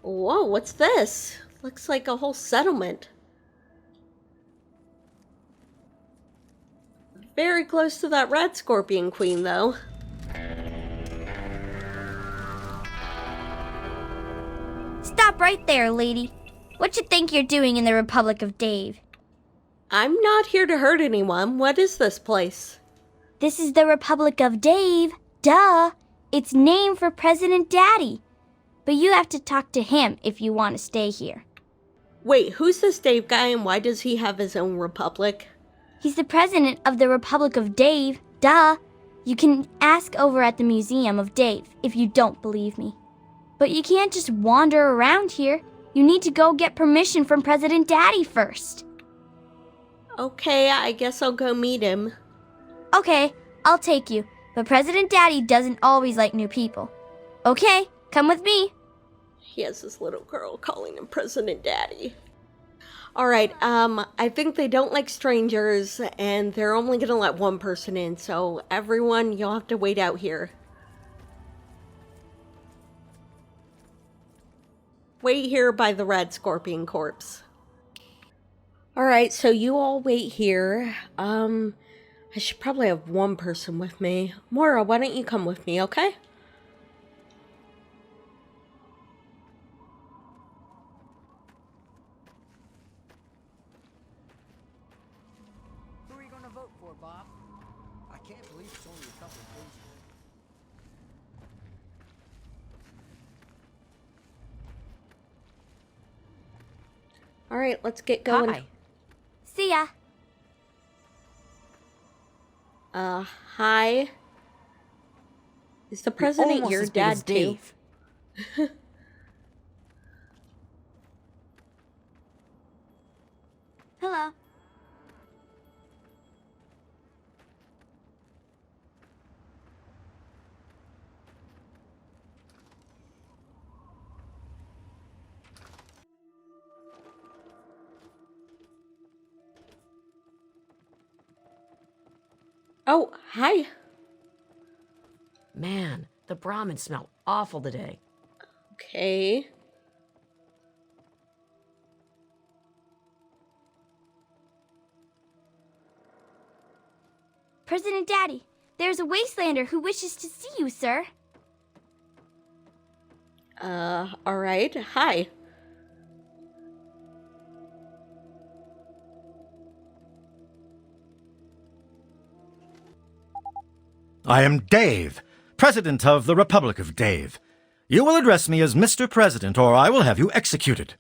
Whoa, what's this? Looks like a whole settlement. Very close to that red scorpion queen, though. Stop right there, lady. What you think you're doing in the Republic of Dave? I'm not here to hurt anyone. What is this place? This is the Republic of Dave. Duh. It's named for President Daddy. But you have to talk to him if you want to stay here. Wait, who's this Dave guy and why does he have his own republic? He's the president of the Republic of Dave. Duh. You can ask over at the Museum of Dave if you don't believe me. But you can't just wander around here. You need to go get permission from President Daddy first. Okay, I guess I'll go meet him. Okay, I'll take you. But President Daddy doesn't always like new people. Okay, come with me. He has this little girl calling him President Daddy. Alright, I think they don't like strangers, and they're only gonna let one person in, so everyone, you'll have to wait out here. Wait here by the red scorpion corpse. Alright, so you all wait here. I should probably have one person with me. Moira, why don't you come with me, okay? Who are you going to vote for, Bob? I can't believe it's only a couple of days. Alright, let's get going. Hi. See ya. Hi. Is the president Almost your as big as dad too? Dave. Hello. Oh, hi. Man, the Brahmin smell awful today. Okay. President Daddy, there's a wastelander who wishes to see you, sir. Alright. Hi. I am Dave, President of the Republic of Dave. You will address me as Mr. President, or I will have you executed.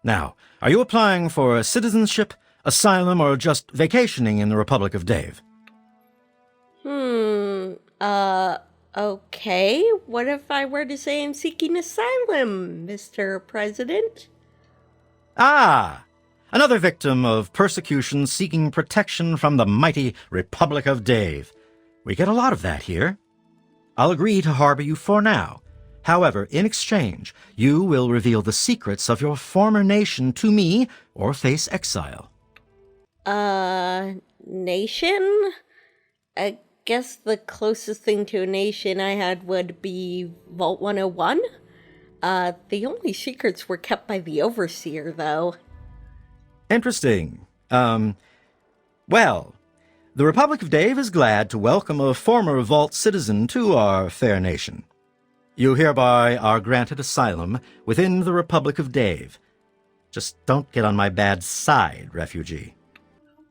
Now, are you applying for citizenship, asylum, or just vacationing in the Republic of Dave? Okay. What if I were to say I'm seeking asylum, Mr. President? Ah! Another victim of persecution seeking protection from the mighty Republic of Dave. We get a lot of that here. I'll agree to harbor you for now. However, in exchange, you will reveal the secrets of your former nation to me or face exile. Nation? I guess the closest thing to a nation I had would be Vault 101. The only secrets were kept by the Overseer, though. Interesting. Well, the Republic of Dave is glad to welcome a former Vault citizen to our fair nation. You hereby are granted asylum within the Republic of Dave. Just don't get on my bad side, refugee.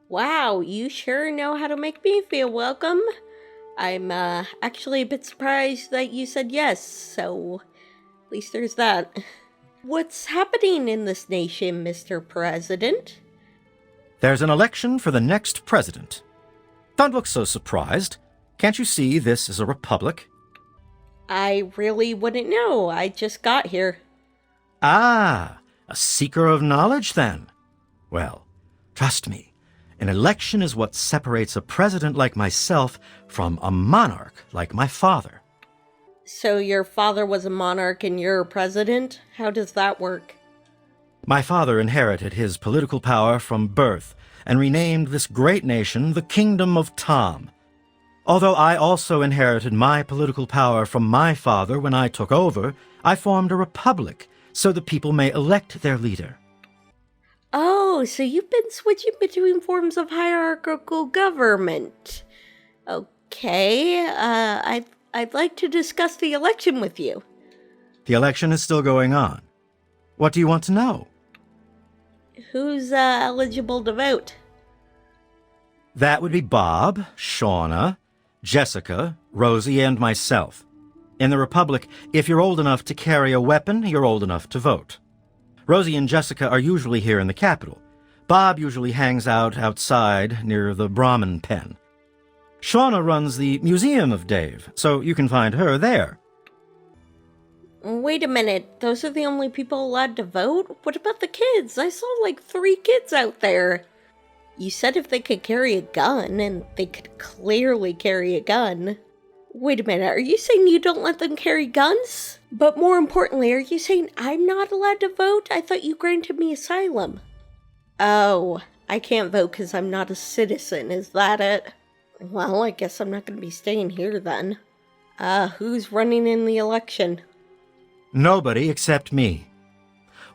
Wow, you sure know how to make me feel welcome. I'm, actually a bit surprised that you said yes, so at least there's that. What's happening in this nation, Mr. President? There's an election for the next president. Don't look so surprised. Can't you see this is a republic? I really wouldn't know. I just got here. Ah, a seeker of knowledge, then? Well, trust me, an election is what separates a president like myself from a monarch like my father. So your father was a monarch and you're a president? How does that work? My father inherited his political power from birth and renamed this great nation the Kingdom of Tom. Although I also inherited my political power from my father when I took over, I formed a republic so the people may elect their leader. Oh, so you've been switching between forms of hierarchical government. Okay, I'd like to discuss the election with you. The election is still going on. What do you want to know? Who's eligible to vote? That would be Bob, Shauna, Jessica, Rosie, and myself. In the Republic, if you're old enough to carry a weapon, you're old enough to vote. Rosie and Jessica are usually here in the capital. Bob usually hangs out outside near the Brahmin pen. Shauna runs the Museum of Dave, so you can find her there. Wait a minute, those are the only people allowed to vote? What about the kids? I saw like 3 kids out there. You said if they could carry a gun, and they could clearly carry a gun. Wait a minute, are you saying you don't let them carry guns? But more importantly, are you saying I'm not allowed to vote? I thought you granted me asylum. Oh, I can't vote because I'm not a citizen, is that it? Well, I guess I'm not going to be staying here then. Who's running in the election? Nobody except me.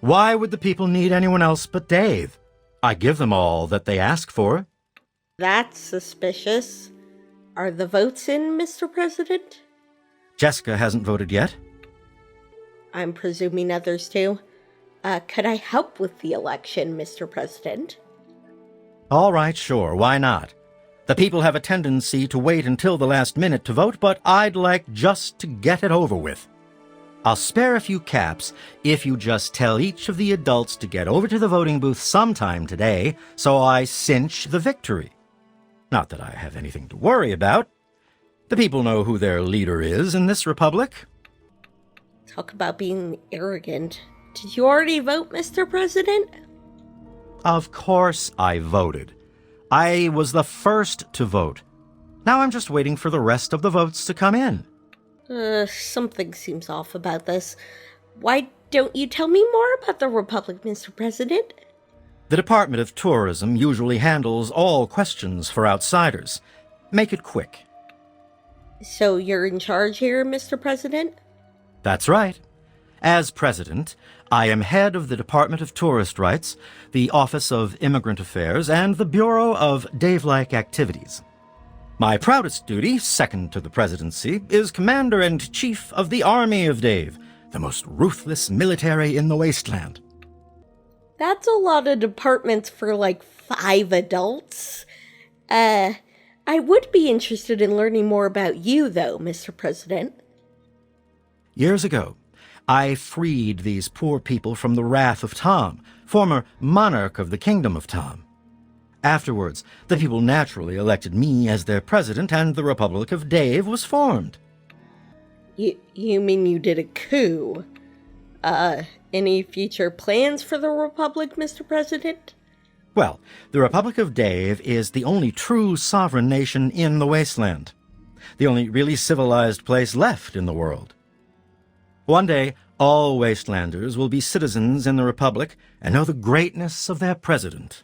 Why would the people need anyone else but Dave? I give them all that they ask for. That's suspicious. Are the votes in, Mr. President? Jessica hasn't voted yet. I'm presuming others too. Could I help with the election, Mr. President? All right, sure, why not? The people have a tendency to wait until the last minute to vote, but I'd like just to get it over with. I'll spare a few caps if you just tell each of the adults to get over to the voting booth sometime today, so I cinch the victory. Not that I have anything to worry about. The people know who their leader is in this republic. Talk about being arrogant. Did you already vote, Mr. President? Of course I voted. I was the first to vote. Now I'm just waiting for the rest of the votes to come in. Something seems off about this. Why don't you tell me more about the Republic, Mr. President? The Department of Tourism usually handles all questions for outsiders. Make it quick. So you're in charge here, Mr. President? That's right. As president, I am head of the Department of Tourist Rights, the Office of Immigrant Affairs, and the Bureau of Dave-like Activities. My proudest duty, second to the presidency, is Commander-in-Chief of the Army of Dave, the most ruthless military in the wasteland. That's a lot of departments for like 5 adults. I would be interested in learning more about you, though, Mr. President. Years ago, I freed these poor people from the wrath of Tom, former monarch of the Kingdom of Tom. Afterwards, the people naturally elected me as their president, and the Republic of Dave was formed. You mean you did a coup? Any future plans for the Republic, Mr. President? Well, the Republic of Dave is the only true sovereign nation in the wasteland. The only really civilized place left in the world. One day, all wastelanders will be citizens in the Republic and know the greatness of their president.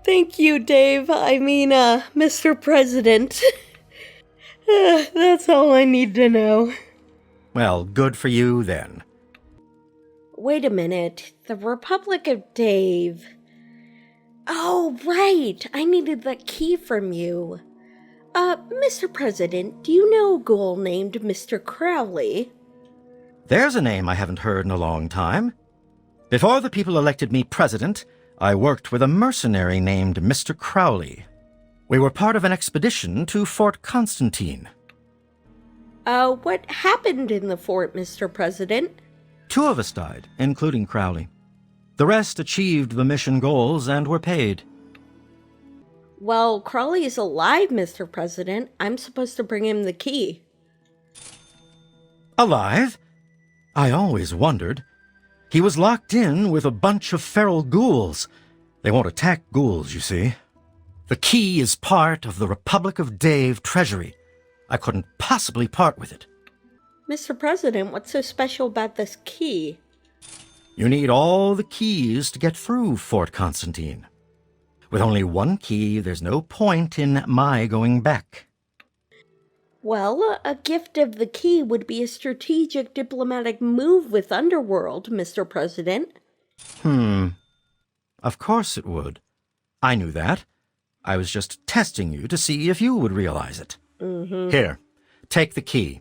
Thank you, Dave. I mean, Mr. President. That's all I need to know. Well, good for you, then. Wait a minute. The Republic of Dave. Oh, right. I needed that key from you. Mr. President, do you know a ghoul named Mr. Crowley? There's a name I haven't heard in a long time. Before the people elected me president, I worked with a mercenary named Mr. Crowley. We were part of an expedition to Fort Constantine. What happened in the fort, Mr. President? 2 of us died, including Crowley. The rest achieved the mission goals and were paid. Well, Crowley is alive, Mr. President. I'm supposed to bring him the key. Alive? I always wondered. He was locked in with a bunch of feral ghouls. They won't attack ghouls, you see. The key is part of the Republic of Dave treasury. I couldn't possibly part with it. Mr. President, what's so special about this key? You need all the keys to get through Fort Constantine. With only one key, there's no point in my going back. Well, a gift of the key would be a strategic diplomatic move with Underworld, Mr. President. Of course it would. I knew that. I was just testing you to see if you would realize it. Here, take the key.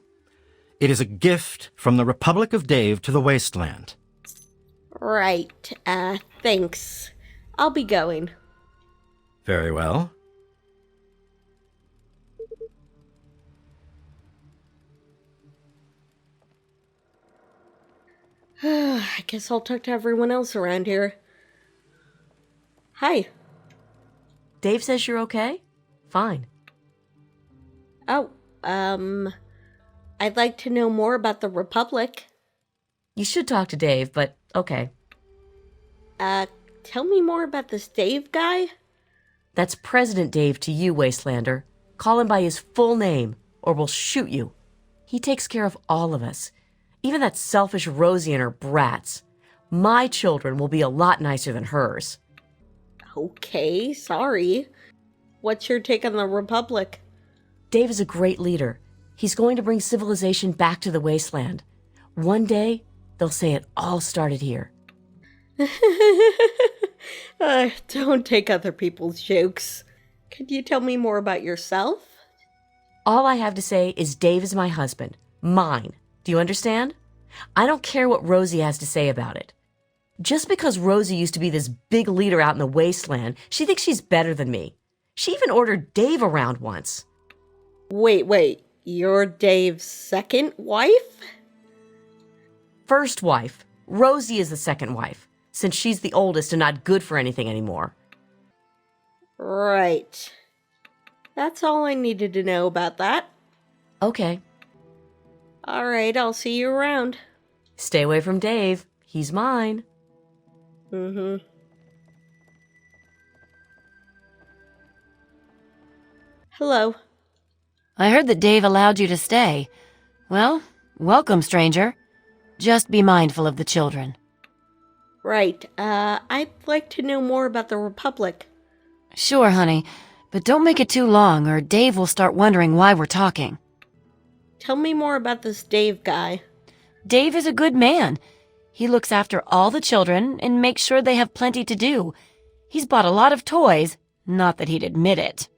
It is a gift from the Republic of Dave to the Wasteland. Right, thanks. I'll be going. Very well. I guess I'll talk to everyone else around here. Hi. Dave says you're okay? Fine. Oh, I'd like to know more about the Republic. You should talk to Dave, but okay. Tell me more about this Dave guy? That's President Dave to you, Wastelander. Call him by his full name, or we'll shoot you. He takes care of all of us. Even that selfish Rosie and her brats. My children will be a lot nicer than hers. Okay, sorry. What's your take on the Republic? Dave is a great leader. He's going to bring civilization back to the wasteland. One day, they'll say it all started here. Don't take other people's jokes. Could you tell me more about yourself? All I have to say is Dave is my husband. Mine. Do you understand? I don't care what Rosie has to say about it. Just because Rosie used to be this big leader out in the wasteland, she thinks she's better than me. She even ordered Dave around once. Wait. You're Dave's second wife? First wife. Rosie is the second wife, since she's the oldest and not good for anything anymore. Right. That's all I needed to know about that. Okay. All right, I'll see you around. Stay away from Dave. He's mine. Hello. I heard that Dave allowed you to stay. Well, welcome, stranger. Just be mindful of the children. Right, I'd like to know more about the Republic. Sure, honey, but don't make it too long or Dave will start wondering why we're talking. Tell me more about this Dave guy. Dave is a good man. He looks after all the children and makes sure they have plenty to do. He's bought a lot of toys, not that he'd admit it.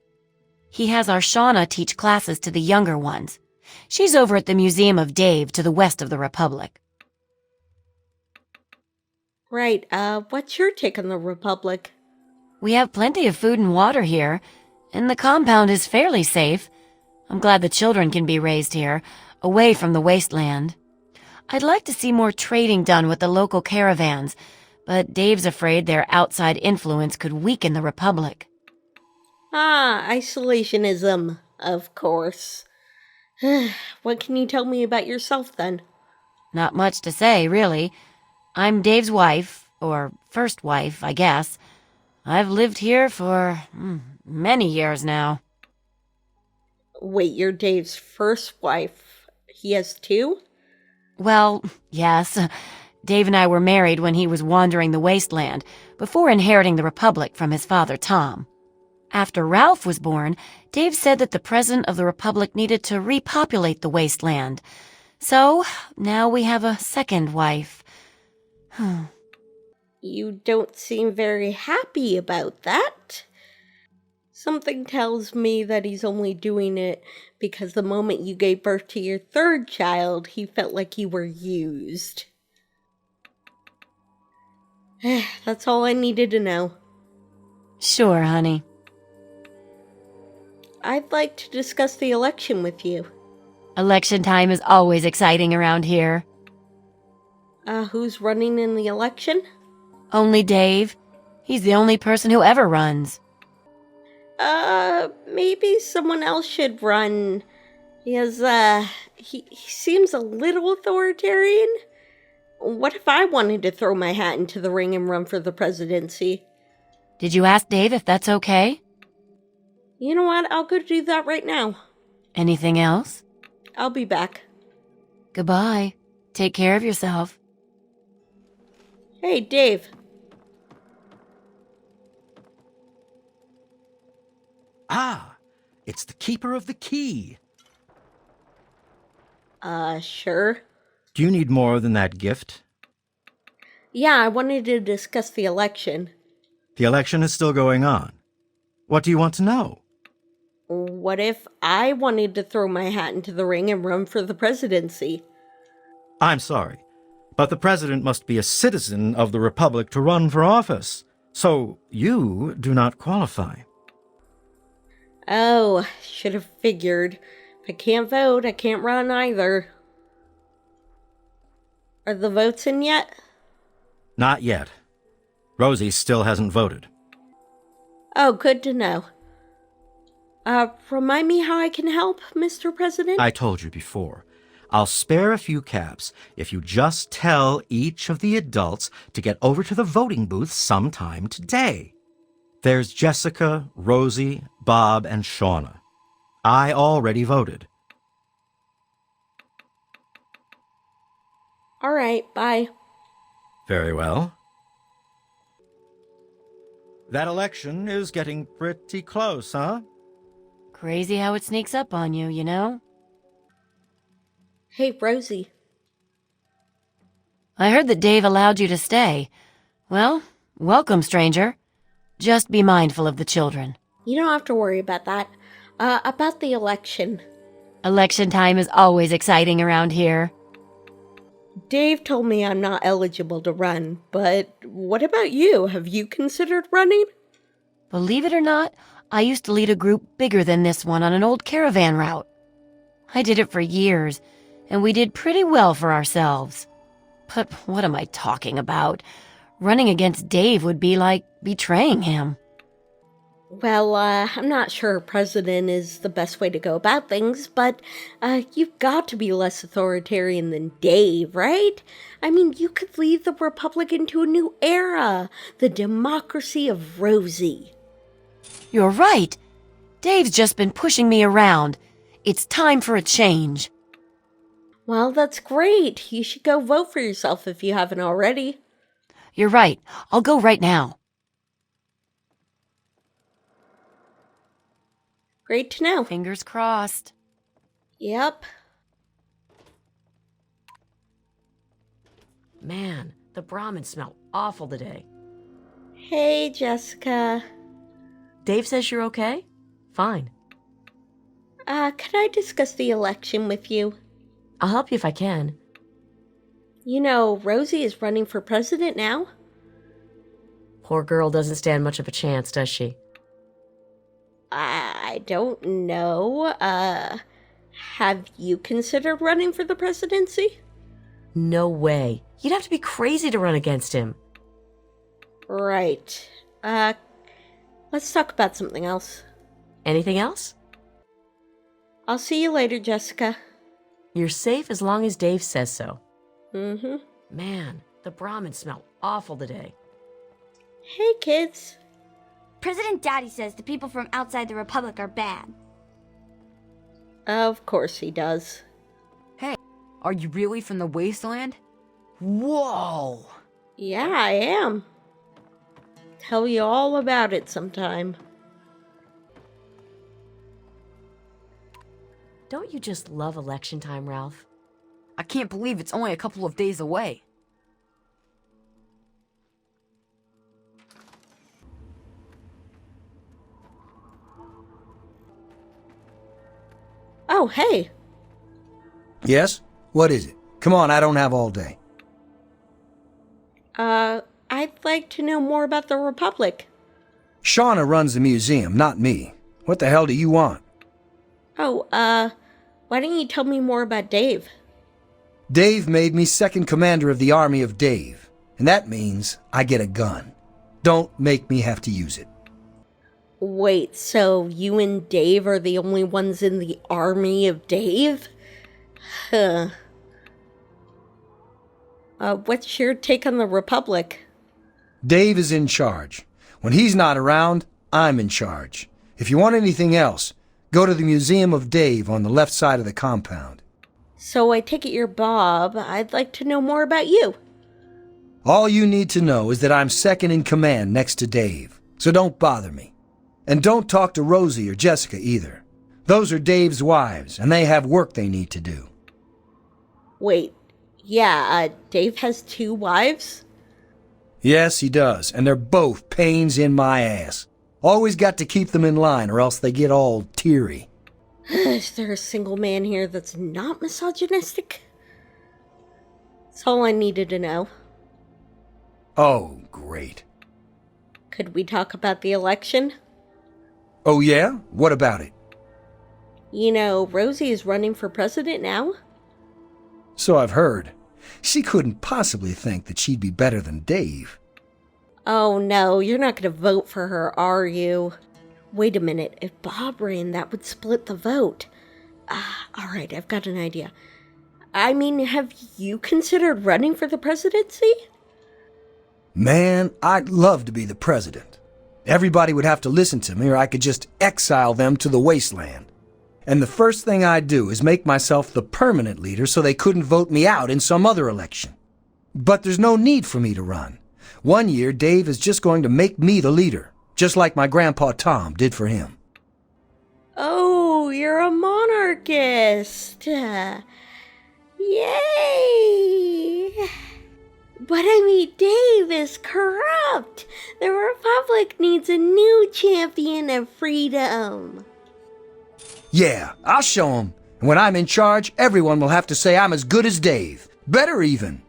He has our Shauna teach classes to the younger ones. She's over at the Museum of Dave to the west of the Republic. Right, what's your take on the Republic? We have plenty of food and water here, and the compound is fairly safe. I'm glad the children can be raised here, away from the wasteland. I'd like to see more trading done with the local caravans, but Dave's afraid their outside influence could weaken the Republic. Isolationism, of course. What can you tell me about yourself, then? Not much to say, really. I'm Dave's wife, or first wife, I guess. I've lived here for many years now. Wait, you're Dave's first wife. He has two? Well, yes. Dave and I were married when he was wandering the wasteland, before inheriting the Republic from his father, Tom. After Ralph was born, Dave said that the President of the Republic needed to repopulate the wasteland. So, now we have a second wife. You don't seem very happy about that. Something tells me that he's only doing it because the moment you gave birth to your third child, he felt like you were used. That's all I needed to know. Sure, honey. I'd like to discuss the election with you. Election time is always exciting around here. Who's running in the election? Only Dave. He's the only person who ever runs. Maybe someone else should run. He seems a little authoritarian. What if I wanted to throw my hat into the ring and run for the presidency? Did you ask Dave if that's okay? You know what? I'll go do that right now. Anything else? I'll be back. Goodbye. Take care of yourself. Hey, Dave. Ah, it's the keeper of the key. Sure. Do you need more than that gift? Yeah, I wanted to discuss the election. The election is still going on. What do you want to know? What if I wanted to throw my hat into the ring and run for the presidency? I'm sorry, but the president must be a citizen of the Republic to run for office. So you do not qualify. Oh, should have figured. If I can't vote, I can't run either. Are the votes in yet? Not yet. Rosie still hasn't voted. Oh, good to know. Remind me how I can help, Mr. President? I told you before. I'll spare a few caps if you just tell each of the adults to get over to the voting booth sometime today. There's Jessica, Rosie, Bob, and Shauna. I already voted. All right, bye. Very well. That election is getting pretty close, huh? Crazy how it sneaks up on you, you know? Hey, Rosie. I heard that Dave allowed you to stay. Well, welcome, stranger. Just be mindful of the children. You don't have to worry about that. About the election. Election time is always exciting around here. Dave told me I'm not eligible to run, but what about you? Have you considered running? Believe it or not, I used to lead a group bigger than this one on an old caravan route. I did it for years, and we did pretty well for ourselves. But what am I talking about? Running against Dave would be like betraying him. Well, I'm not sure president is the best way to go about things, but you've got to be less authoritarian than Dave, right? I mean, you could lead the Republic into a new era, the democracy of Rosie. You're right. Dave's just been pushing me around. It's time for a change. Well, that's great. You should go vote for yourself if you haven't already. You're right. I'll go right now. Great to know. Fingers crossed. Yep. Man, the Brahmin smell awful today. Hey, Jessica. Dave says you're okay? Fine. Can I discuss the election with you? I'll help you if I can. You know, Rosie is running for president now. Poor girl doesn't stand much of a chance, does she? I don't know. Have you considered running for the presidency? No way. You'd have to be crazy to run against him. Right. Let's talk about something else. Anything else? I'll see you later, Jessica. You're safe as long as Dave says so. Mm-hmm. Man, the Brahmin smell awful today. Hey, kids. President Daddy says the people from outside the Republic are bad. Of course he does. Are you really from the wasteland? Whoa! Yeah, I am. Tell you all about it sometime. Don't you just love election time, Ralph? I can't believe it's only a couple of days away. Oh, hey. Yes? What is it? Come on, I don't have all day. I'd like to know more about the Republic. Shauna runs the museum, not me. What the hell do you want? Oh, why don't you tell me more about Dave? Dave made me second commander of the army of Dave, and that means I get a gun. Don't make me have to use it. Wait, so you and Dave are the only ones in the army of Dave? Huh. What's your take on the Republic? Dave is in charge. When he's not around, I'm in charge. If you want anything else, go to the Museum of Dave on the left side of the compound. So I take it you're Bob. I'd like to know more about you. All you need to know is that I'm second in command next to Dave, so don't bother me. And don't talk to Rosie or Jessica either. Those are Dave's wives, and they have work they need to do. Wait, yeah, Dave has 2 wives? Yes, he does, and they're both pains in my ass. Always got to keep them in line or else they get all teary. Is there a single man here that's not misogynistic? That's all I needed to know. Oh, great. Could we talk about the election? Oh yeah? What about it? You know, Rosie is running for president now. So I've heard. She couldn't possibly think that she'd be better than Dave. Oh no, you're not going to vote for her, are you? Wait a minute, if Bob ran, that would split the vote. Alright, I've got an idea. I mean, have you considered running for the presidency? Man, I'd love to be the president. Everybody would have to listen to me or I could just exile them to the wasteland. And the first thing I'd do is make myself the permanent leader so they couldn't vote me out in some other election. But there's no need for me to run. One year, Dave is just going to make me the leader, just like my grandpa Tom did for him. Oh, you're a monarchist. Yay! But I mean, Dave is corrupt. The Republic needs a new champion of freedom. Yeah, I'll show him. And when I'm in charge, everyone will have to say I'm as good as Dave. Better even.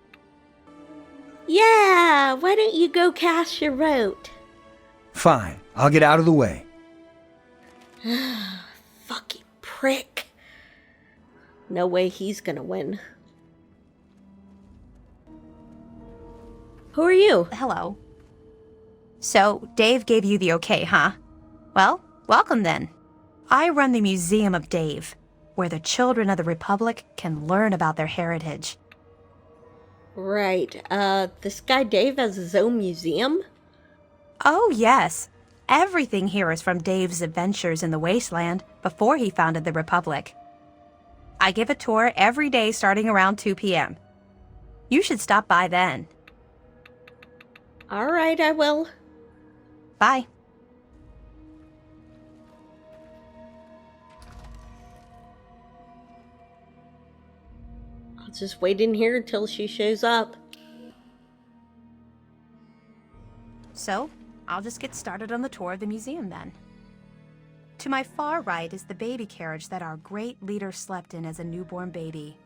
Yeah, why don't you go cast your vote? Fine, I'll get out of the way. Fucking prick. No way he's gonna win. Who are you? Hello. So, Dave gave you the okay, huh? Well, welcome then. I run the Museum of Dave, where the children of the Republic can learn about their heritage. Right, this guy Dave has his own museum? Oh, yes. Everything here is from Dave's adventures in the wasteland before he founded the Republic. I give a tour every day starting around 2 p.m. You should stop by then. Alright, I will. Bye. I'll just wait in here until she shows up. So, I'll just get started on the tour of the museum then. To my far right is the baby carriage that our great leader slept in as a newborn baby.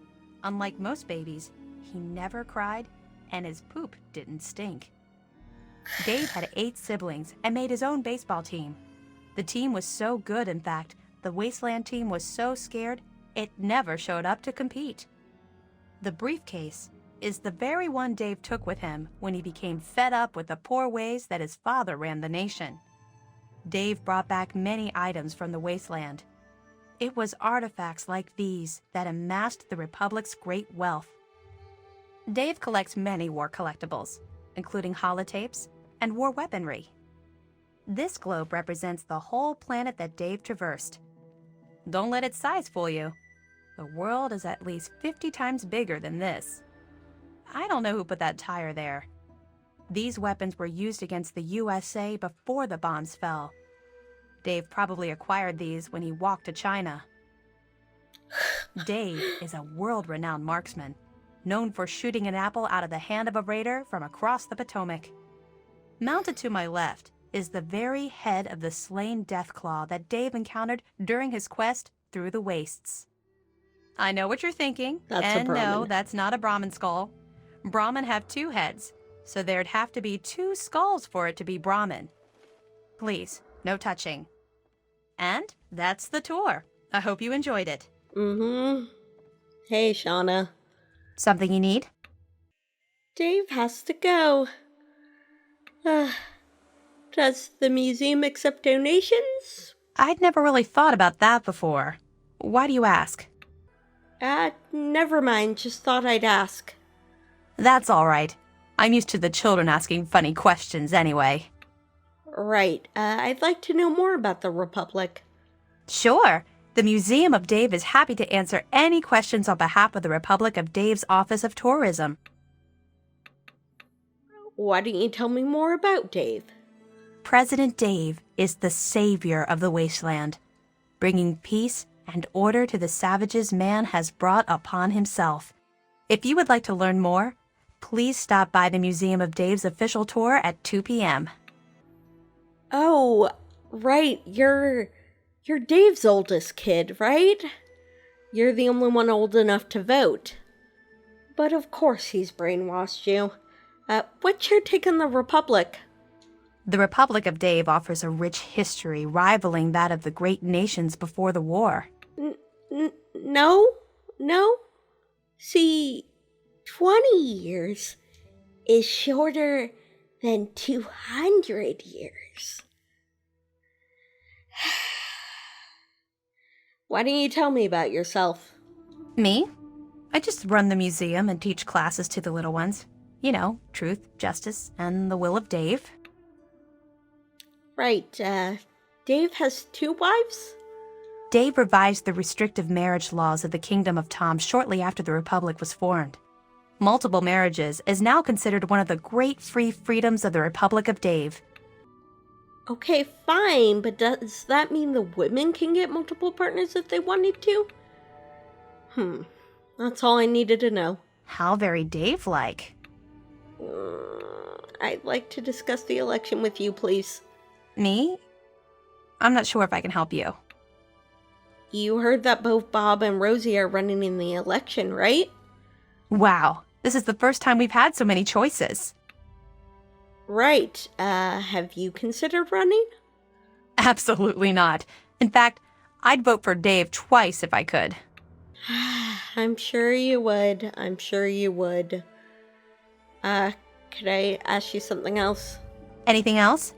Unlike most babies, he never cried, and his poop didn't stink. Dave had 8 siblings and made his own baseball team. The team was so good, in fact, the Wasteland team was so scared, it never showed up to compete. The briefcase is the very one Dave took with him when he became fed up with the poor ways that his father ran the nation. Dave brought back many items from the wasteland. It was artifacts like these that amassed the Republic's great wealth. Dave collects many war collectibles, including holotapes and war weaponry. This globe represents the whole planet that Dave traversed. Don't let its size fool you. The world is at least 50 times bigger than this. I don't know who put that tire there. These weapons were used against the USA before the bombs fell. Dave probably acquired these when he walked to China. Dave is a world-renowned marksman, known for shooting an apple out of the hand of a raider from across the Potomac. Mounted to my left is the very head of the slain Deathclaw that Dave encountered during his quest through the wastes. I know what you're thinking, and no, that's not a Brahmin skull. Brahmin have 2 heads, so there'd have to be 2 skulls for it to be Brahmin. Please, no touching. And that's the tour. I hope you enjoyed it. Mm-hmm. Hey, Shauna. Something you need? Dave has to go. Does the museum accept donations? I'd never really thought about that before. Why do you ask? Never mind. Just thought I'd ask. That's all right. I'm used to the children asking funny questions anyway. Right. I'd like to know more about the Republic. Sure. The Museum of Dave is happy to answer any questions on behalf of the Republic of Dave's Office of Tourism. Why don't you tell me more about Dave? President Dave is the savior of the wasteland, bringing peace and order to the savages man has brought upon himself. If you would like to learn more, please stop by the Museum of Dave's official tour at 2 p.m. Oh, right, you're Dave's oldest kid, right? You're the only one old enough to vote. But of course he's brainwashed you. What's your take on the Republic? The Republic of Dave offers a rich history rivaling that of the great nations before the war. No. See, 20 years is shorter than 200 years. Why don't you tell me about yourself? Me? I just run the museum and teach classes to the little ones. You know, truth, justice, and the will of Dave. Right, Dave has 2 wives? Dave revised the restrictive marriage laws of the Kingdom of Tom shortly after the Republic was formed. Multiple marriages is now considered one of the great free freedoms of the Republic of Dave. Okay, fine, but does that mean the women can get multiple partners if they wanted to? That's all I needed to know. How very Dave-like. I'd like to discuss the election with you, please. Me? I'm not sure if I can help you. You heard that both Bob and Rosie are running in the election, right? Wow, this is the first time we've had so many choices. Right, have you considered running? Absolutely not. In fact, I'd vote for Dave twice if I could. I'm sure you would. Could I ask you something else? Anything else?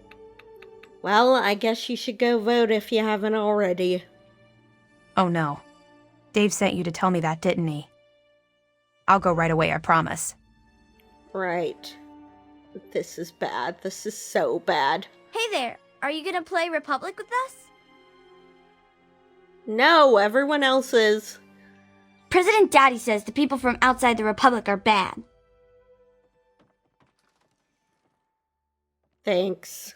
Well, I guess you should go vote if you haven't already. Oh no. Dave sent you to tell me that, didn't he? I'll go right away, I promise. Right. This is bad. This is so bad. Hey there, are you gonna play Republic with us? No, everyone else is. President Daddy says the people from outside the Republic are bad. Thanks.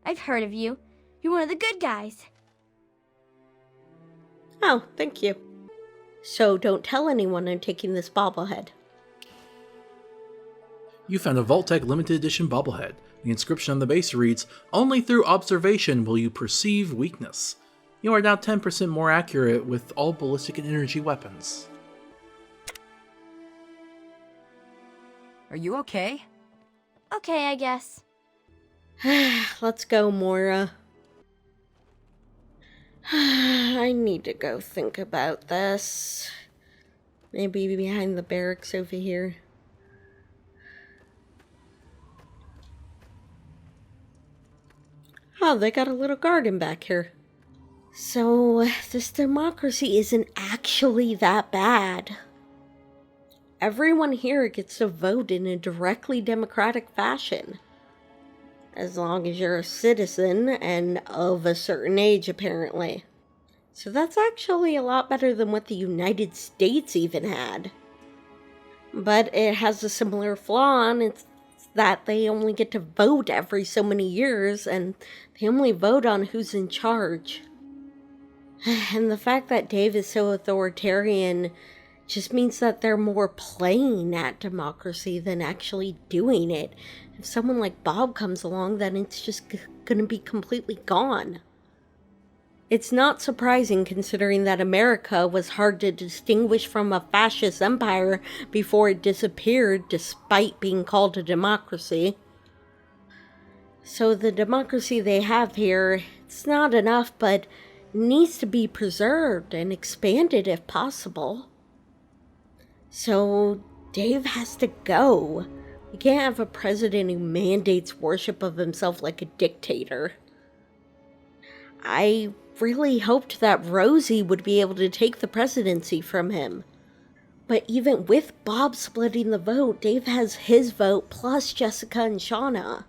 I've heard of you. You're one of the good guys. Oh, thank you. So don't tell anyone I'm taking this bobblehead. You found a Vault-Tec limited edition bobblehead. The inscription on the base reads, "Only through observation will you perceive weakness. You are now 10% more accurate with all ballistic and energy weapons." Are you okay? Okay, I guess. Let's go, Moira. I need to go think about this. Maybe behind the barracks over here. Oh, they got a little garden back here. So, this democracy isn't actually that bad. Everyone here gets to vote in a directly democratic fashion. As long as you're a citizen and of a certain age, apparently. So that's actually a lot better than what the United States even had. But it has a similar flaw, and it's that they only get to vote every so many years, and they only vote on who's in charge. And the fact that Dave is so authoritarian just means that they're more playing at democracy than actually doing it. If someone like Bob comes along, then it's just gonna be completely gone. It's not surprising considering that America was hard to distinguish from a fascist empire before it disappeared despite being called a democracy. So the democracy they have here, it's not enough, but needs to be preserved and expanded if possible. So Dave has to go. We can't have a president who mandates worship of himself like a dictator. I really hoped that Rosie would be able to take the presidency from him. But even with Bob splitting the vote, Dave has his vote plus Jessica and Shauna.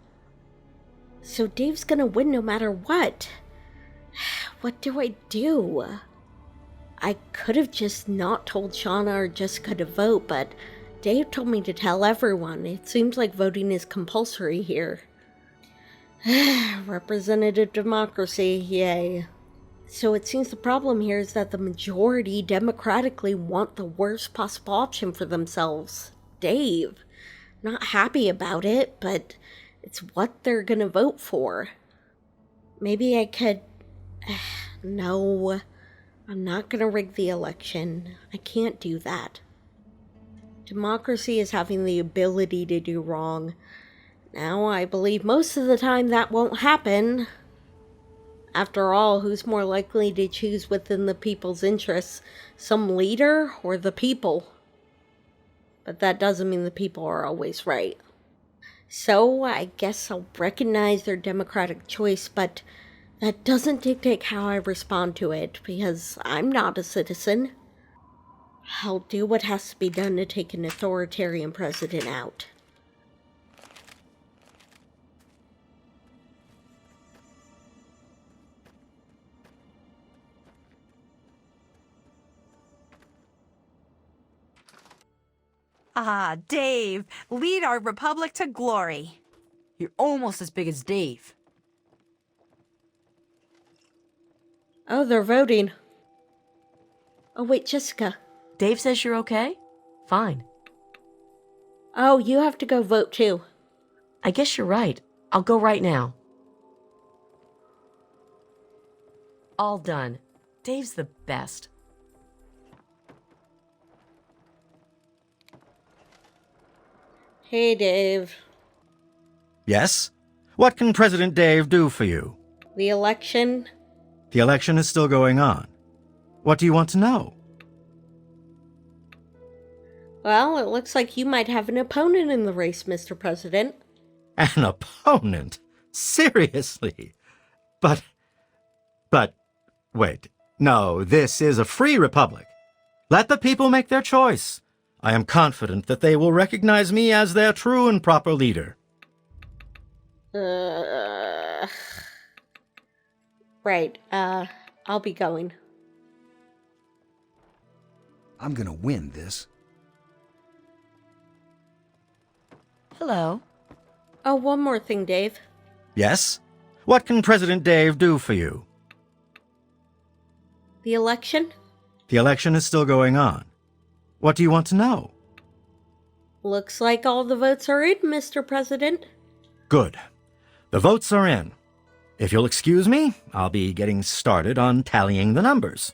So Dave's gonna win no matter what. What do I do? I could have just not told Shauna or Jessica to vote, but Dave told me to tell everyone. It seems like voting is compulsory here. Representative democracy, yay. So it seems the problem here is that the majority democratically want the worst possible option for themselves. Dave. Not happy about it, but it's what they're gonna vote for. Maybe I could... No, I'm not gonna rig the election. I can't do that. Democracy is having the ability to do wrong. Now, I believe most of the time that won't happen. After all, who's more likely to choose within the people's interests? Some leader or the people? But that doesn't mean the people are always right. So, I guess I'll recognize their democratic choice, but that doesn't dictate how I respond to it, because I'm not a citizen. I'll do what has to be done to take an authoritarian president out. Ah, Dave, lead our republic to glory. You're almost as big as Dave. Oh, they're voting. Oh, wait, Jessica. Dave says you're okay? Fine. Oh, you have to go vote too. I guess you're right. I'll go right now. All done. Dave's the best. Hey, Dave. Yes? What can President Dave do for you? The election? The election is still going on. What do you want to know? Well, it looks like you might have an opponent in the race, Mr. President. An opponent? Seriously? But, wait. No, this is a free republic. Let the people make their choice. I am confident that they will recognize me as their true and proper leader. Right, I'll be going. I'm gonna win this. Hello. Oh, one more thing, Dave. Yes? What can President Dave do for you? The election? The election is still going on. What do you want to know? Looks like all the votes are in, Mr. President. Good. The votes are in. If you'll excuse me, I'll be getting started on tallying the numbers.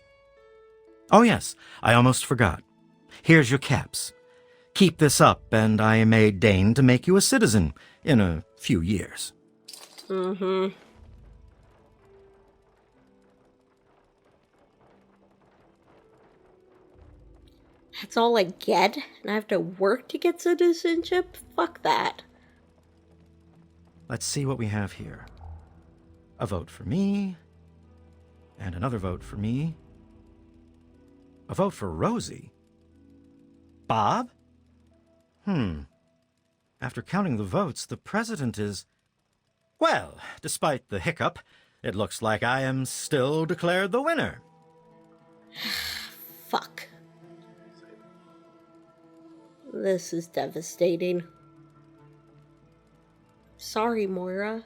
Oh yes, I almost forgot. Here's your caps. Keep this up, and I may deign to make you a citizen in a few years. Mm-hmm. That's all I get? And I have to work to get citizenship? Fuck that. Let's see what we have here. A vote for me, and another vote for me. A vote for Rosie. Bob? After counting the votes, the president is... Well, despite the hiccup, it looks like I am still declared the winner. Fuck. This is devastating. Sorry, Moira.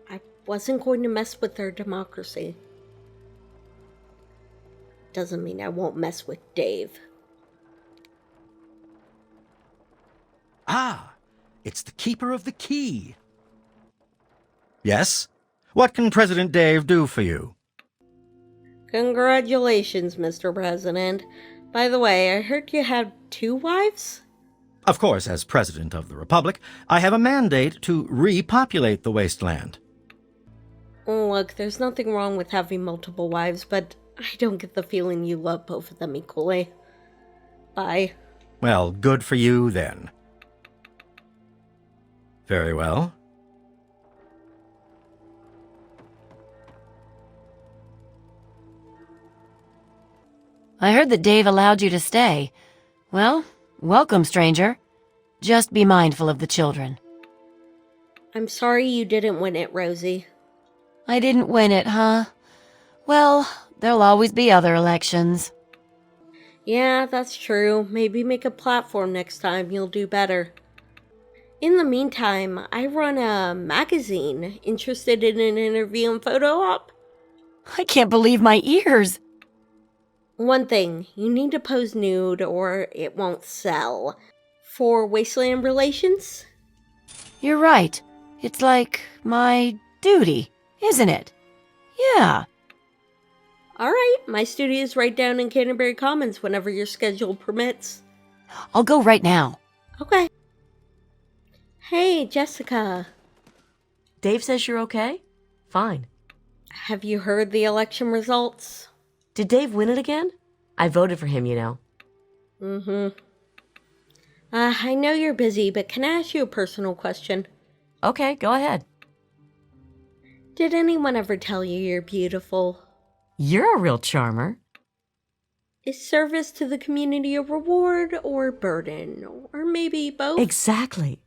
I wasn't going to mess with their democracy. Doesn't mean I won't mess with Dave. Ah, it's the keeper of the key. Yes? What can President Dave do for you? Congratulations, Mr. President. By the way, I heard you had 2 wives? Of course, as President of the Republic, I have a mandate to repopulate the wasteland. Look, there's nothing wrong with having multiple wives, but I don't get the feeling you love both of them equally. Bye. Well, good for you, then. Very well. I heard that Dave allowed you to stay. Well, welcome, stranger. Just be mindful of the children. I'm sorry you didn't win it, Rosie. I didn't win it, huh? Well, there'll always be other elections. Yeah, that's true. Maybe make a platform next time. You'll do better. In the meantime, I run a magazine. Interested in an interview and photo op? I can't believe my ears. One thing, you need to pose nude or it won't sell. For Wasteland Relations? You're right. It's like my duty, isn't it? Yeah. Alright, my studio's right down in Canterbury Commons whenever your schedule permits. I'll go right now. Okay. Hey, Jessica. Dave says you're okay? Fine. Have you heard the election results? Did Dave win it again? I voted for him, you know. Mm-hmm. I know you're busy, but can I ask you a personal question? Okay, go ahead. Did anyone ever tell you you're beautiful? You're a real charmer. Is service to the community a reward or burden? Or maybe both? Exactly.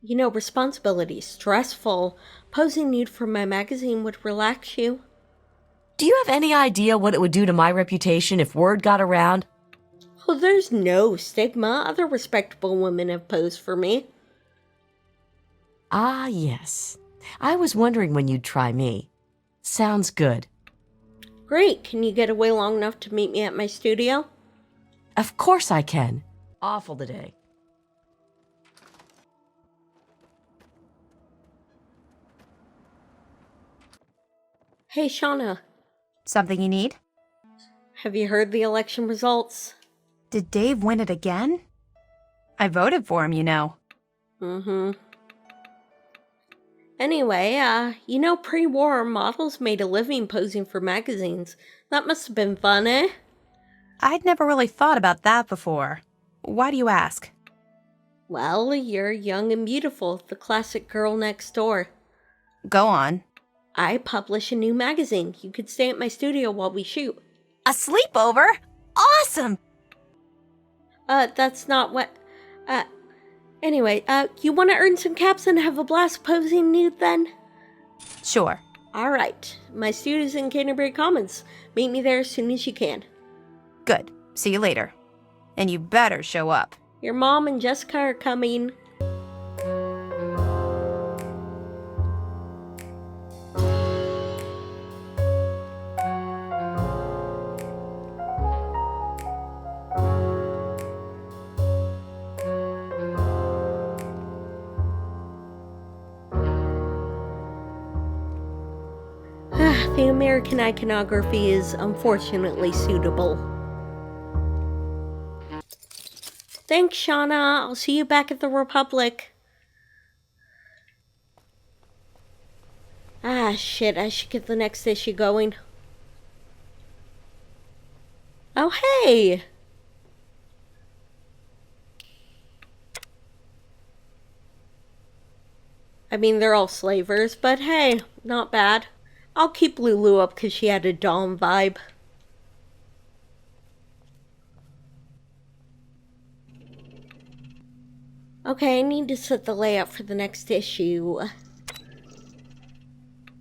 You know, responsibility is stressful. Posing nude for my magazine would relax you. Do you have any idea what it would do to my reputation if word got around? Oh, there's no stigma. Other respectable women have posed for me. Ah, yes. I was wondering when you'd try me. Sounds good. Great. Can you get away long enough to meet me at my studio? Of course I can. Awful today. Hey, Shauna. Something you need? Have you heard the election results? Did Dave win it again? I voted for him, you know. Mm-hmm. Anyway, you know, pre-war, models made a living posing for magazines. That must have been fun, eh? I'd never really thought about that before. Why do you ask? Well, you're young and beautiful, the classic girl next door. Go on. I publish a new magazine. You could stay at my studio while we shoot. A sleepover? Awesome! That's not what... Anyway, you want to earn some caps and have a blast posing nude then? Sure. Alright, my studio's in Canterbury Commons. Meet me there as soon as you can. Good. See you later. And you better show up. Your mom and Jessica are coming. The American iconography is unfortunately suitable. Thanks, Shauna. I'll see you back at the Republic. Ah, shit. I should get the next issue going. Oh, hey! I mean, they're all slavers, but hey, not bad. I'll keep Lulu up because she had a Dawn vibe. Okay, I need to set the layout for the next issue.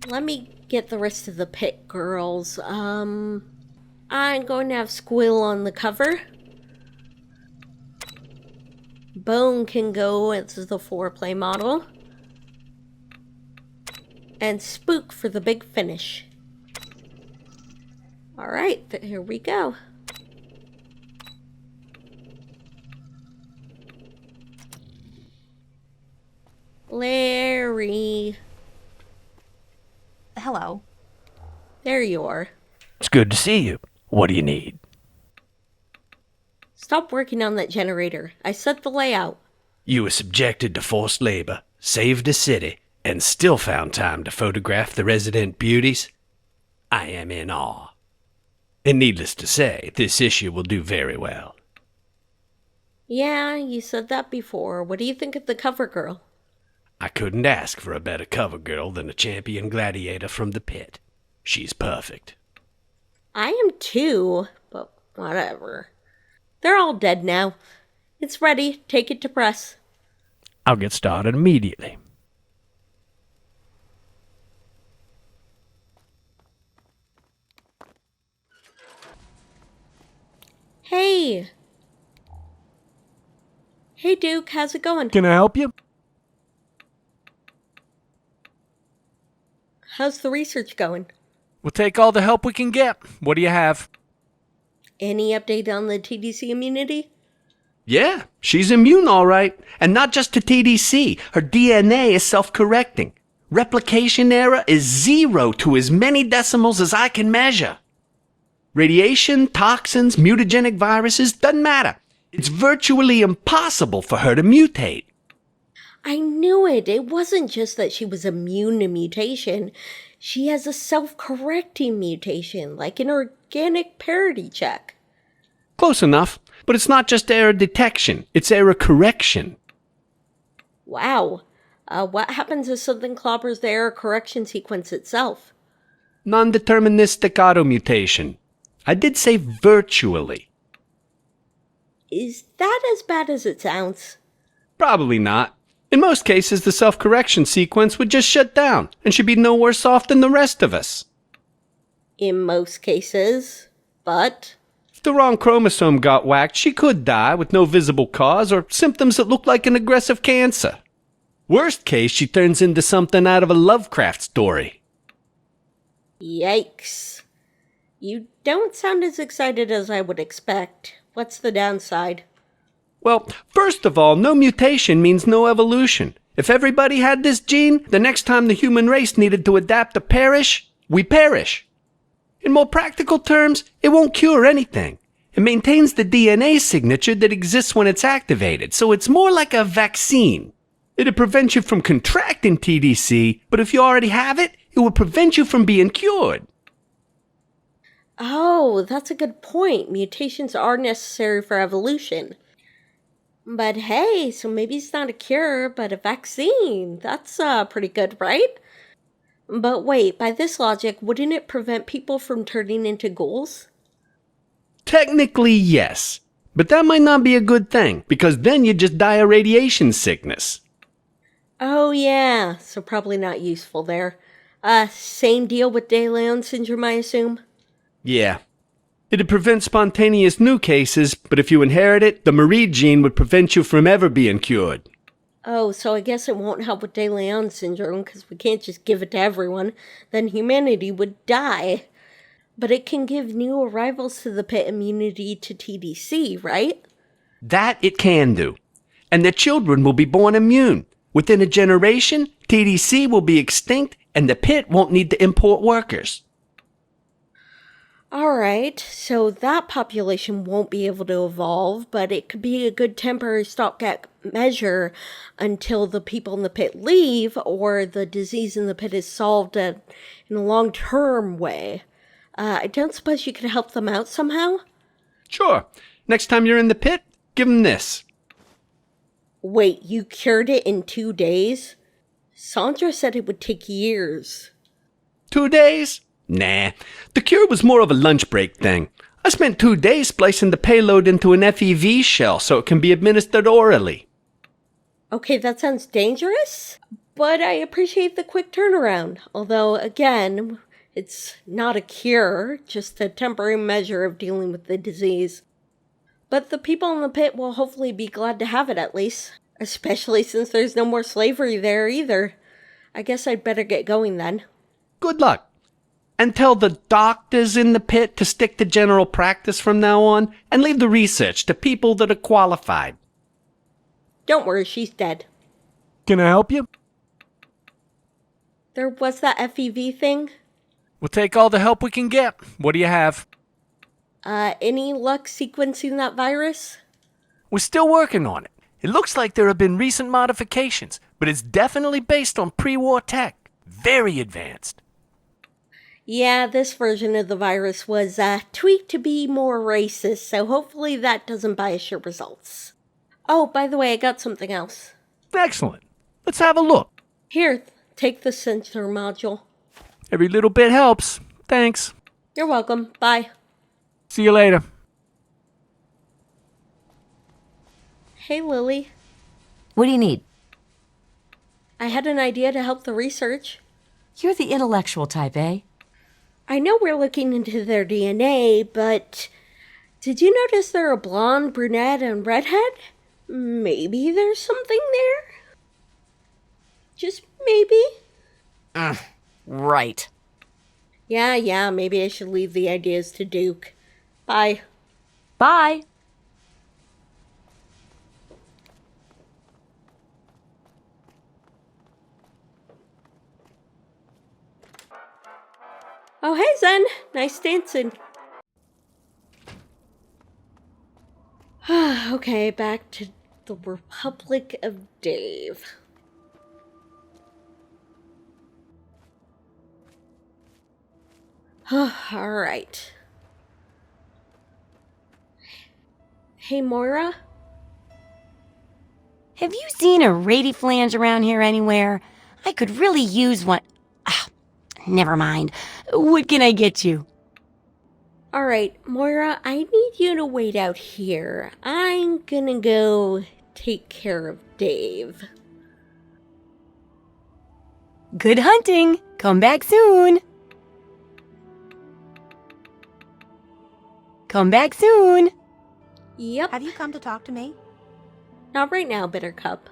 Let me get the rest of the pit girls. I'm going to have Squill on the cover. Bone can go as the foreplay model. And Spook for the big finish. Alright, here we go. Larry. Hello. There you are. It's good to see you. What do you need? Stop working on that generator. I set the layout. You were subjected to forced labor, saved a city, and still found time to photograph the resident beauties? I am in awe. And needless to say, this issue will do very well. Yeah, you said that before. What do you think of the cover girl? I couldn't ask for a better cover girl than a champion gladiator from the pit. She's perfect. I am too, but whatever. They're all dead now. It's ready. Take it to press. I'll get started immediately. Hey Duke, how's it going? Can I help you? How's the research going? We'll take all the help we can get. What do you have? Any update on the TDC immunity? Yeah, she's immune all right. And not just to TDC. Her DNA is self-correcting. Replication error is 0 to as many decimals as I can measure. Radiation, toxins, mutagenic viruses, doesn't matter. It's virtually impossible for her to mutate. I knew it. It wasn't just that she was immune to mutation. She has a self-correcting mutation, like an organic parity check. Close enough, but it's not just error detection, it's error correction. Wow. What happens if something clobbers the error correction sequence itself? Non-deterministic auto-mutation. I did say virtually. Is that as bad as it sounds? Probably not. In most cases, the self-correction sequence would just shut down, and she'd be no worse off than the rest of us. In most cases, but... If the wrong chromosome got whacked, she could die with no visible cause or symptoms that look like an aggressive cancer. Worst case, she turns into something out of a Lovecraft story. Yikes. You don't sound as excited as I would expect. What's the downside? Well, first of all, no mutation means no evolution. If everybody had this gene, the next time the human race needed to adapt to perish, we perish. In more practical terms, it won't cure anything. It maintains the DNA signature that exists when it's activated, so it's more like a vaccine. It'd prevent you from contracting TDC, but if you already have it, it would prevent you from being cured. Oh, that's a good point. Mutations are necessary for evolution. But hey, so maybe it's not a cure, but a vaccine. That's pretty good, right? But wait, by this logic, wouldn't it prevent people from turning into ghouls? Technically, yes. But that might not be a good thing, because then you'd just die of radiation sickness. Oh yeah, so probably not useful there. Same deal with De Leon syndrome, I assume? Yeah. It'd prevent spontaneous new cases, but if you inherit it, the Marie gene would prevent you from ever being cured. Oh, so I guess it won't help with De Leon syndrome, because we can't just give it to everyone. Then humanity would die. But it can give new arrivals to the pit immunity to TDC, right? That it can do. And the children will be born immune. Within a generation, TDC will be extinct, and the pit won't need to import workers. Alright, so that population won't be able to evolve, but it could be a good temporary stopgap measure until the people in the pit leave or the disease in the pit is solved in a long-term way. I don't suppose you could help them out somehow? Sure. Next time you're in the pit, give them this. Wait, you cured it in 2 days? Sandra said it would take years. 2 days? Nah. The cure was more of a lunch break thing. I spent 2 days splicing the payload into an FEV shell so it can be administered orally. Okay, that sounds dangerous, but I appreciate the quick turnaround. Although, again, it's not a cure, just a temporary measure of dealing with the disease. But the people in the pit will hopefully be glad to have it at least, especially since there's no more slavery there either. I guess I'd better get going then. Good luck. And tell the doctors in the pit to stick to general practice from now on and leave the research to people that are qualified. Don't worry, she's dead. Can I help you? There was that FEV thing. We'll take all the help we can get. What do you have? Any luck sequencing that virus? We're still working on it. It looks like there have been recent modifications, but it's definitely based on pre-war tech. Very advanced. Yeah, this version of the virus was tweaked to be more racist, so hopefully that doesn't bias your results. Oh, by the way, I got something else. Excellent. Let's have a look. Here, take the sensor module. Every little bit helps. Thanks. You're welcome. Bye. See you later. Hey, Lily. What do you need? I had an idea to help the research. You're the intellectual type, eh? I know we're looking into their DNA, but did you notice they're a blonde, brunette, and redhead? Maybe there's something there? Just maybe? Right. Yeah, maybe I should leave the ideas to Duke. Bye. Bye. Oh, hey, Zen. Nice dancing. Okay, back to the Republic of Dave. Alright. Hey, Moira? Have you seen a rady flange around here anywhere? I could really use one. Never mind. What can I get you? Alright, Moira, I need you to wait out here. I'm gonna go take care of Dave. Good hunting. Come back soon. Come back soon. Yep. Have you come to talk to me? Not right now, Bittercup.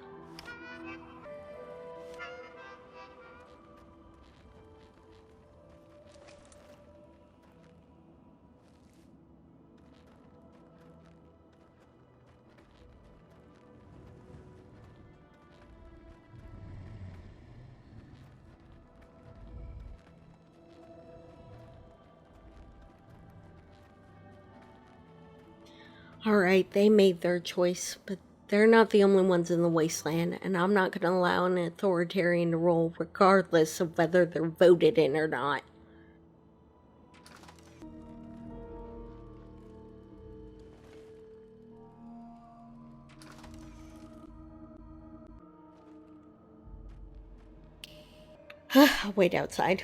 Alright, they made their choice, but they're not the only ones in the wasteland, and I'm not going to allow an authoritarian to rule regardless of whether they're voted in or not. I'll wait outside.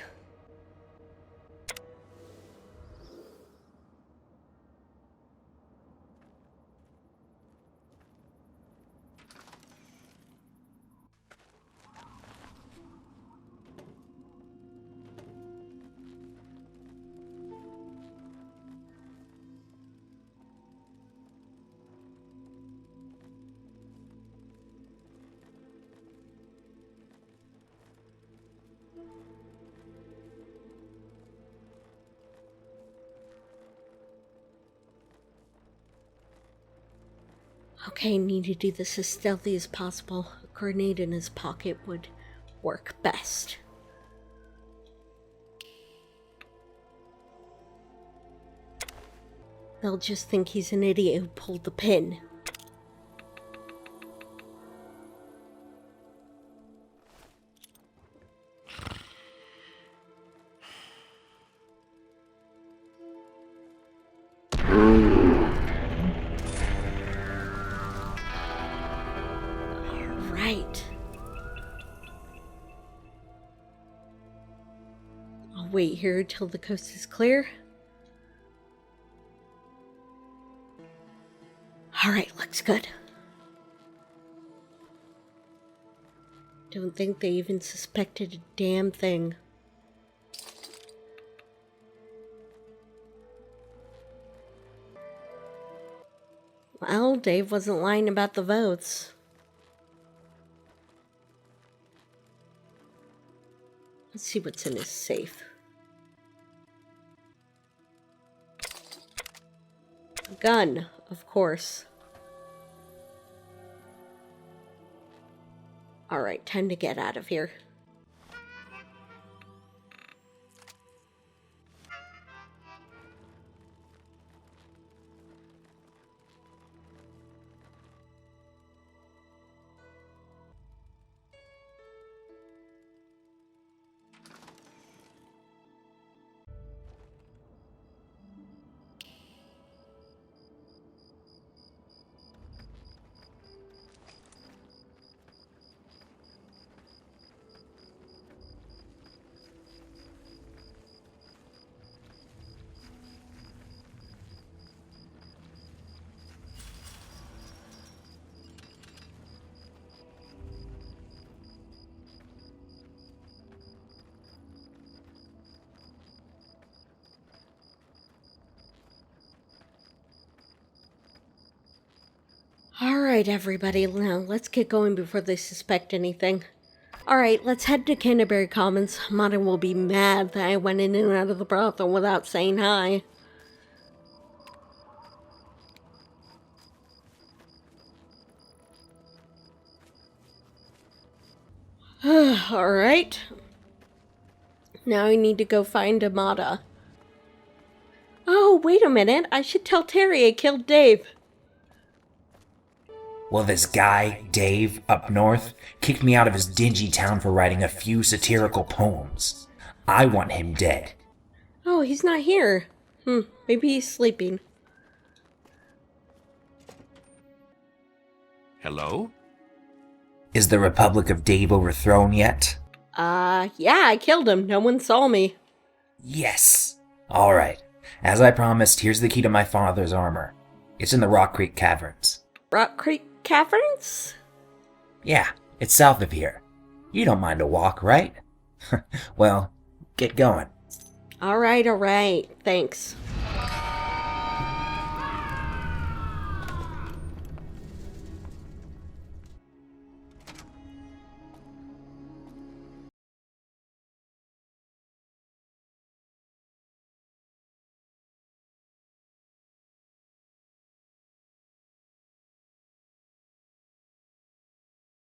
Okay, need to do this as stealthy as possible. A grenade in his pocket would work best. They'll just think he's an idiot who pulled the pin. Alright. I'll wait here till the coast is clear. Alright, looks good. Don't think they even suspected a damn thing. Well, Dave wasn't lying about the votes. Let's see what's in his safe. A gun, of course. Alright, time to get out of here. Alright, everybody, now let's get going before they suspect anything. Alright, let's head to Canterbury Commons. Moira will be mad that I went in and out of the brothel without saying hi. Alright. Now I need to go find Amada. Oh, wait a minute. I should tell Terry I killed Dave. Well, this guy, Dave, up north, kicked me out of his dingy town for writing a few satirical poems. I want him dead. Oh, he's not here. Maybe he's sleeping. Hello? Is the Republic of Dave overthrown yet? Yeah, I killed him. No one saw me. Yes! Alright. As I promised, here's the key to my father's armor. It's in the Rock Creek Caverns. Rock Creek Caverns? Yeah, it's south of here. You don't mind a walk, right? Well, get going. Alright, thanks.